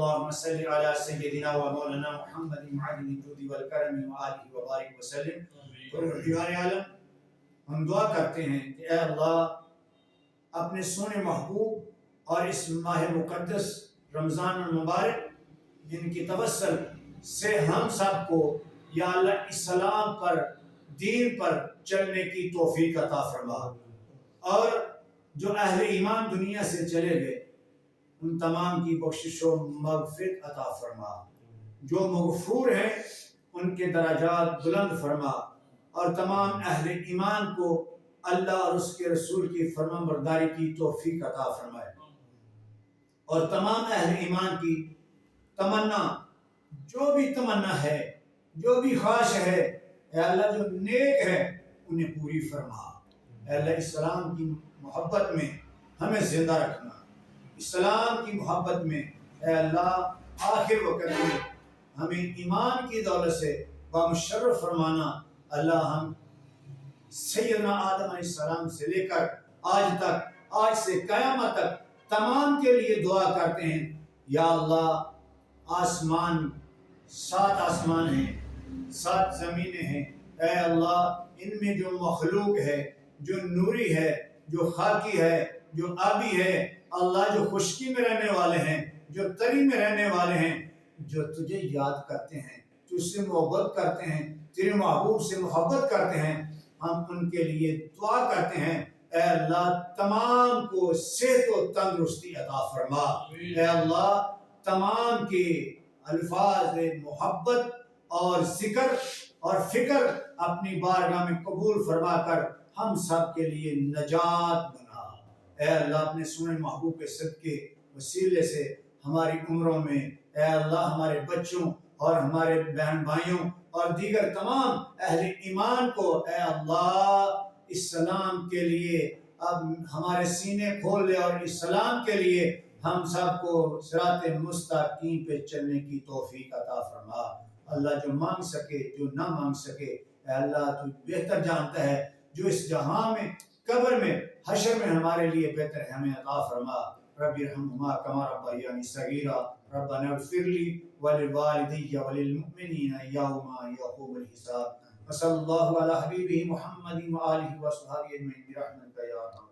اللهم صل على سيدنا ومولانا محمد معدن الجود والکرم وآلہ وبارک وسلم. پروردگار عالم، ہم دعا کرتے ہیں کہ اے اللہ اپنے سونے محبوب اور اس ماہ مقدس رمضان المبارک جن کی توسل سے ہم سب کو یا اللہ اسلام پر دین پر چلنے کی توفیق عطا فرما، اور جو اہل ایمان دنیا سے چلے گئے ان تمام کی بخشش و مغفرت عطا فرما، جو مغفور ہیں ان کے درجات بلند فرما، اور تمام اہل ایمان کو اللہ اور اس کے رسول کی فرمان برداری کی توفیق عطا فرمائے، اور تمام اہل ایمان کی تمنا جو بھی تمنا ہے، جو بھی خواہش ہے، اے اللہ جو نیک ہے انہیں پوری فرما. اے اللہ اسلام کی محبت میں ہمیں زندہ رکھنا، اسلام کی محبت میں اے اللہ آخر وقت میں ہمیں ایمان کی دولت سے بمشرف فرمانا. اللہ ہم سیدنا آدم علیہ السلام سے لے کر آج تک، آج سے قیامت تک تمام کے لیے دعا کرتے ہیں. یا اللہ آسمان 7 آسمان ہیں، 7 زمینیں ہیں، اے اللہ ان میں جو مخلوق ہے، جو نوری ہے، جو خاکی ہے، جو آبی ہے، اللہ جو خشکی میں رہنے والے ہیں، جو تری میں رہنے والے ہیں، جو تجھے یاد کرتے ہیں، تجھ سے محبت کرتے ہیں، تیرے محبوب سے محبت کرتے ہیں، ہم ان کے لیے دعا کرتے ہیں. اے اللہ تمام کو صحت و تندرستی عطا فرما. اے اللہ تمام کے الفاظ محبت اور ذکر اور فکر اپنی بارگاہ میں قبول فرما کر ہم سب کے لیے نجات بنا. اے اللہ اپنے سونے محبوب کے صدقے وسیلے سے ہماری عمروں میں اے اللہ ہمارے بچوں اور ہمارے بہن بھائیوں اور دیگر تمام اہل ایمان کو اے اللہ اسلام کے لیے اب ہمارے سینے کھول دے، اور اسلام کے لیے ہم سب کو صراط مستقیم پہ چلنے کی توفیق عطا فرما. اللہ جو مانگ سکے، جو نہ مانگ سکے، اے اللہ تو بہتر جانتا ہے. جو اس جہاں میں، قبر میں، حشر میں ہمارے لیے بہتر ہے، ہمیں عطا فرما. رب ارحمہما کما ربیانی صغیرا ربنا اغفر لی ولوالدی وللمؤمنین یوم یقوم الحساب. وصلی اللہ علی حبیبہ محمد وآلہ وصحبہ اجمعین برحمتک یا ارحم